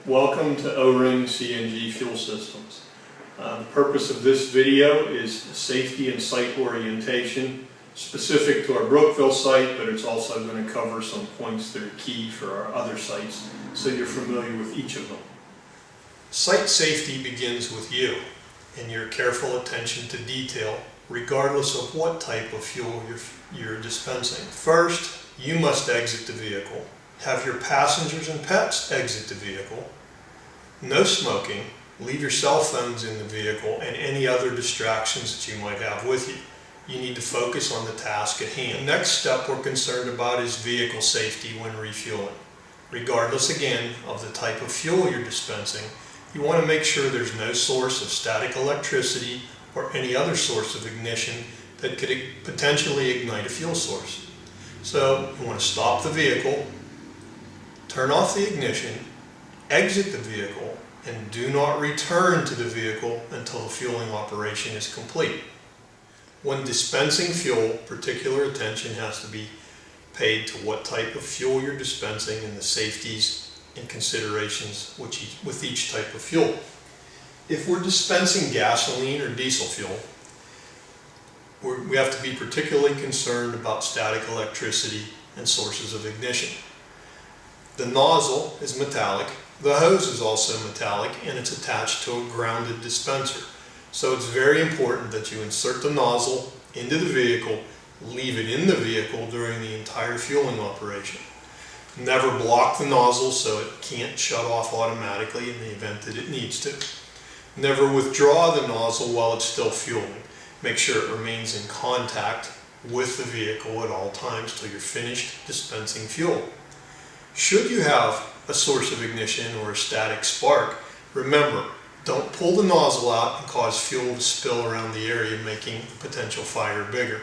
Welcome to O-Ring CNG Fuel Systems. The purpose of this video is safety and site orientation specific to our Brookville site, but it's also going to cover some points that are key for our other sites so you're familiar with each of them. Site safety begins with you and your careful attention to detail regardless of what type of fuel you're dispensing. First, you must exit the vehicle. Have your passengers and pets exit the vehicle. No smoking. Leave your cell phones in the vehicle and any other distractions that you might have with you. You need to focus on the task at hand. The next step we're concerned about is vehicle safety when refueling. Regardless again of the type of fuel you're dispensing, you want to make sure there's no source of static electricity or any other source of ignition that could potentially ignite a fuel source. So you want to stop the vehicle, turn off the ignition, exit the vehicle, and do not return to the vehicle until the fueling operation is complete. When dispensing fuel, particular attention has to be paid to what type of fuel you're dispensing and the safeties and considerations with each type of fuel. If we're dispensing gasoline or diesel fuel, we have to be particularly concerned about static electricity and sources of ignition. The nozzle is metallic, the hose is also metallic, and it's attached to a grounded dispenser. So it's very important that you insert the nozzle into the vehicle, leave it in the vehicle during the entire fueling operation. Never block the nozzle so it can't shut off automatically in the event that it needs to. Never withdraw the nozzle while it's still fueling. Make sure it remains in contact with the vehicle at all times till you're finished dispensing fuel. Should you have a source of ignition or a static spark, remember, don't pull the nozzle out and cause fuel to spill around the area, making the potential fire bigger.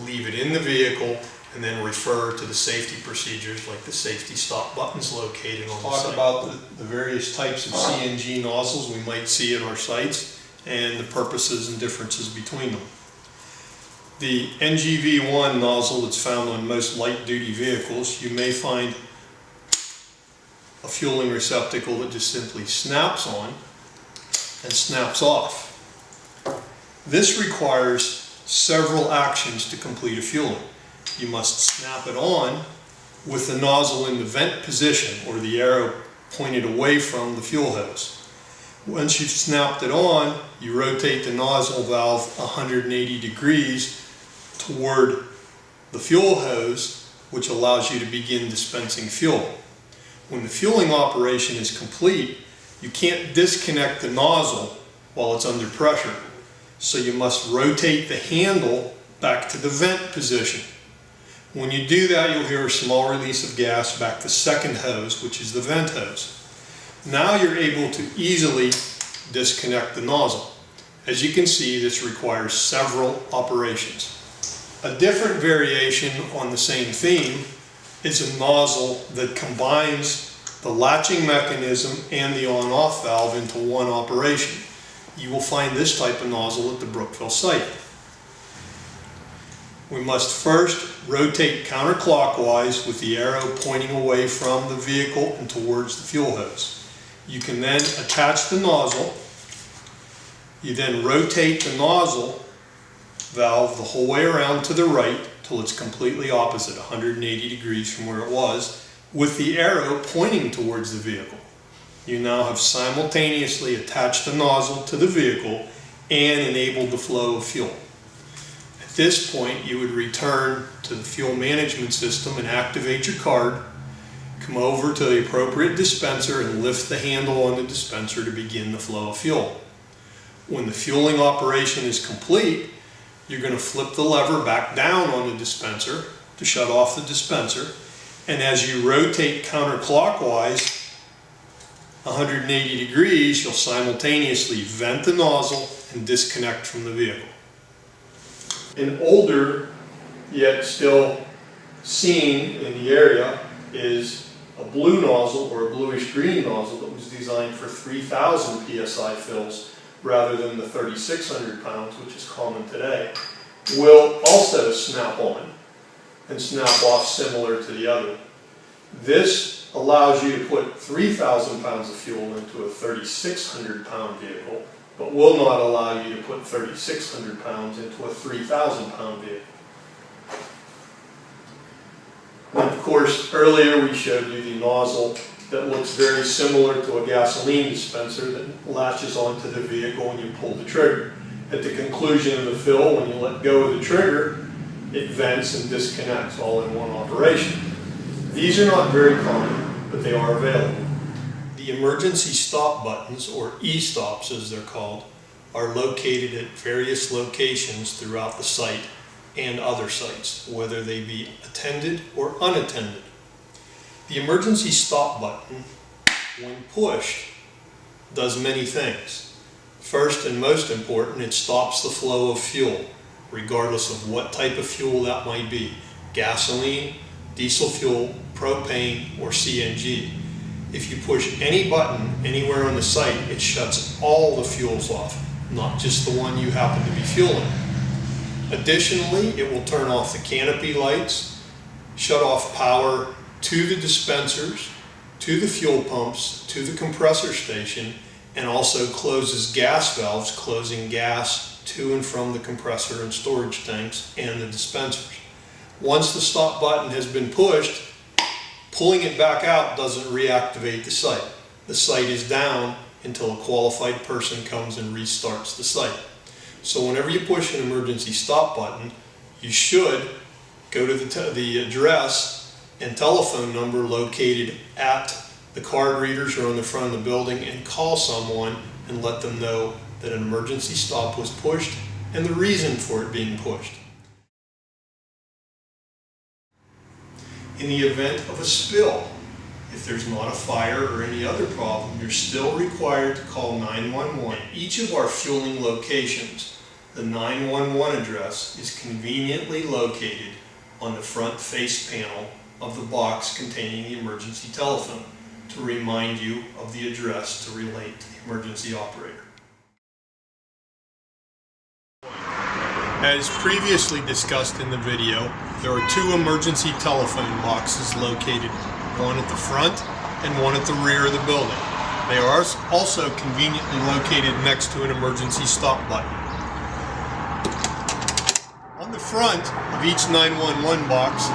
Leave it in the vehicle and then refer to the safety procedures like the safety stop buttons located on the site. Talk about the various types of CNG nozzles we might see at our sites and the purposes and differences between them. The NGV1 nozzle that's found on most light-duty vehicles, you may find a fueling receptacle that just simply snaps on and snaps off. This requires several actions to complete a fueling. You must snap it on with the nozzle in the vent position or the arrow pointed away from the fuel hose. Once you've snapped it on, you rotate the nozzle valve 180 degrees toward the fuel hose, which allows you to begin dispensing fuel. When the fueling operation is complete, you can't disconnect the nozzle while it's under pressure. So you must rotate the handle back to the vent position. When you do that, you'll hear a small release of gas back to the second hose, which is the vent hose. Now you're able to easily disconnect the nozzle. As you can see, this requires several operations. A different variation on the same theme is a nozzle that combines the latching mechanism and the on-off valve into one operation. You will find this type of nozzle at the Brookville site. We must first rotate counterclockwise with the arrow pointing away from the vehicle and towards the fuel hose. You can then attach the nozzle. You then rotate the nozzle valve the whole way around to the right till it's completely opposite, 180 degrees from where it was, with the arrow pointing towards the vehicle. You now have simultaneously attached the nozzle to the vehicle and enabled the flow of fuel. At this point, you would return to the fuel management system and activate your card, come over to the appropriate dispenser and lift the handle on the dispenser to begin the flow of fuel. When the fueling operation is complete, you're going to flip the lever back down on the dispenser to shut off the dispenser, and as you rotate counterclockwise 180 degrees, you'll simultaneously vent the nozzle and disconnect from the vehicle. An older, yet still seen in the area, is a blue nozzle or a bluish-green nozzle that was designed for 3,000 psi fills rather than the 3,600 pounds, which is common today. Will also snap on and snap off similar to the other. This allows you to put 3,000 pounds of fuel into a 3,600 pound vehicle, but will not allow you to put 3,600 pounds into a 3,000 pound vehicle. And of course, earlier we showed you the nozzle that looks very similar to a gasoline dispenser that latches onto the vehicle when you pull the trigger. At the conclusion of the fill, when you let go of the trigger, it vents and disconnects all in one operation. These are not very common, but they are available. The emergency stop buttons, or e-stops as they're called, are located at various locations throughout the site and other sites, whether they be attended or unattended. The emergency stop button, when pushed, does many things. First and most important, it stops the flow of fuel, regardless of what type of fuel that might be: gasoline, diesel fuel, propane, or CNG. If you push any button anywhere on the site, it shuts all the fuels off, not just the one you happen to be fueling. Additionally, it will turn off the canopy lights, shut off power to the dispensers, to the fuel pumps, to the compressor station, and also closes gas valves, closing gas to and from the compressor and storage tanks and the dispensers. Once the stop button has been pushed, pulling it back out doesn't reactivate the site. The site is down until a qualified person comes and restarts the site. So whenever you push an emergency stop button, you should go to the address and telephone number located at the card readers or on the front of the building and call someone and let them know that an emergency stop was pushed and the reason for it being pushed. In the event of a spill, if there's not a fire or any other problem, you're still required to call 911. At each of our fueling locations, the 911 address is conveniently located on the front face panel of the box containing the emergency telephone to remind you of the address to relate to the emergency operator. As previously discussed in the video, there are two emergency telephone boxes located, one at the front and one at the rear of the building. They are also conveniently located next to an emergency stop button. On the front of each 911 box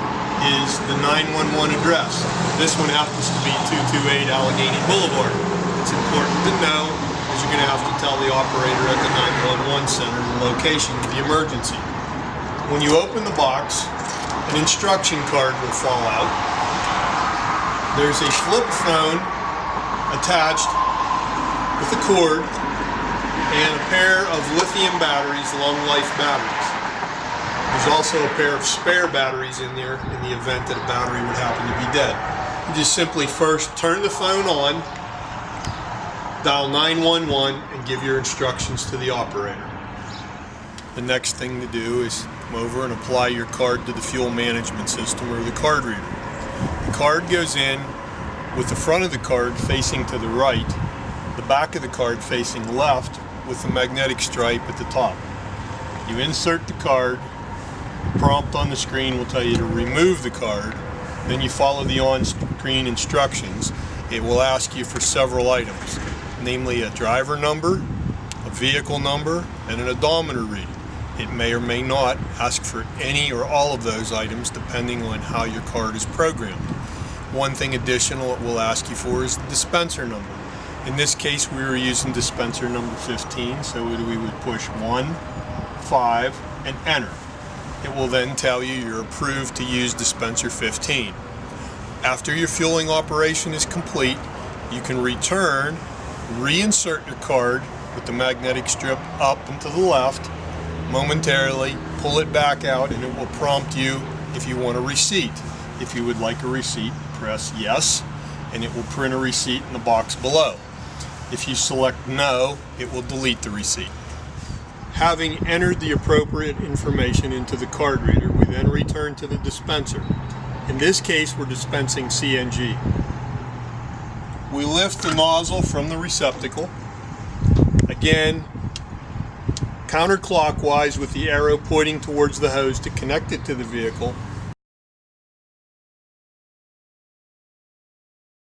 is the 911 address. This one happens to be 228 Allegheny Boulevard. It's important to know, as you're going to have to tell the operator at the 911 center the location of the emergency. When you open the box, an instruction card will fall out. There's a flip phone attached with a cord and a pair of lithium batteries, long life batteries. There's also a pair of spare batteries in there in the event that a battery would happen to be dead. You just simply first turn the phone on, dial 911, and give your instructions to the operator. The next thing to do is come over and apply your card to the fuel management system or the card reader. The card goes in with the front of the card facing to the right, the back of the card facing left with the magnetic stripe at the top. You insert the card. The prompt on the screen will tell you to remove the card. Then you follow the on-screen instructions. It will ask you for several items, namely a driver number, a vehicle number, and an odometer reading. It may or may not ask for any or all of those items depending on how your card is programmed. One thing additional it will ask you for is the dispenser number. In this case, we were using dispenser number 15, so we would push 1, 5, and enter. It will then tell you you're approved to use dispenser 15. After your fueling operation is complete, you can return, reinsert your card with the magnetic strip up and to the left, momentarily pull it back out, and it will prompt you if you want a receipt. If you would like a receipt, press yes, and it will print a receipt in the box below. If you select no, it will delete the receipt. Having entered the appropriate information into the card reader, we then return to the dispenser. In this case, we're dispensing CNG. We lift the nozzle from the receptacle, again counterclockwise with the arrow pointing towards the hose to connect it to the vehicle.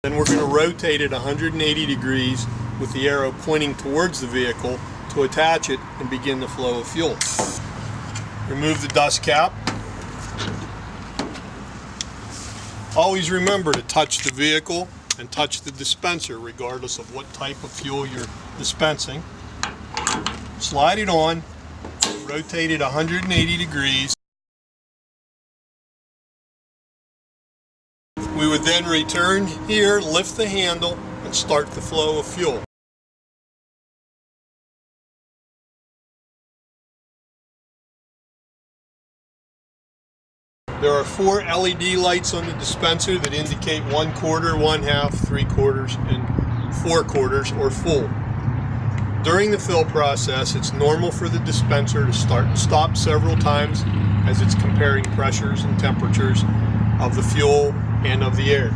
Then we're going to rotate it 180 degrees with the arrow pointing towards the vehicle to attach it and begin the flow of fuel. Remove the dust cap. Always remember to touch the vehicle and touch the dispenser regardless of what type of fuel you're dispensing. Slide it on, rotate it 180 degrees. We would then return here, lift the handle, and start the flow of fuel. There are 4 LED lights on the dispenser that indicate 1/4, 1/2, 3/4, and 4/4 or full. During the fill process, it's normal for the dispenser to start and stop several times as it's comparing pressures and temperatures of the fuel and of the air.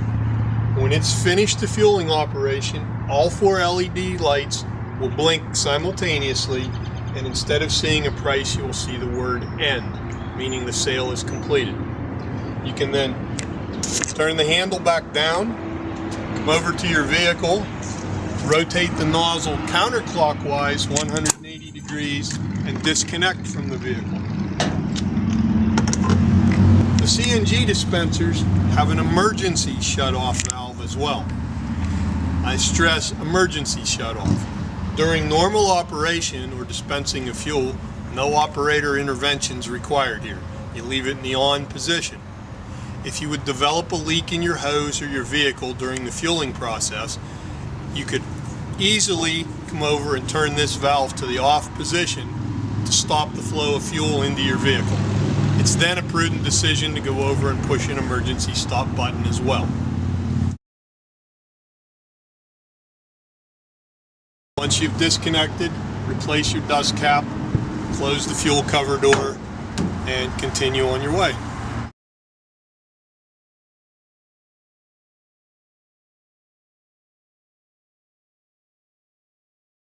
When it's finished the fueling operation, all 4 LED lights will blink simultaneously, and instead of seeing a price, you will see the word end, meaning the sale is completed. You can then turn the handle back down, come over to your vehicle, rotate the nozzle counterclockwise 180 degrees, and disconnect from the vehicle. The CNG dispensers have an emergency shutoff valve as well. I stress emergency shutoff. During normal operation or dispensing of fuel, no operator intervention is required here. You leave it in the on position. If you would develop a leak in your hose or your vehicle during the fueling process, you could easily come over and turn this valve to the off position to stop the flow of fuel into your vehicle. It's then a prudent decision to go over and push an emergency stop button as well. Once you've disconnected, replace your dust cap, close the fuel cover door, and continue on your way.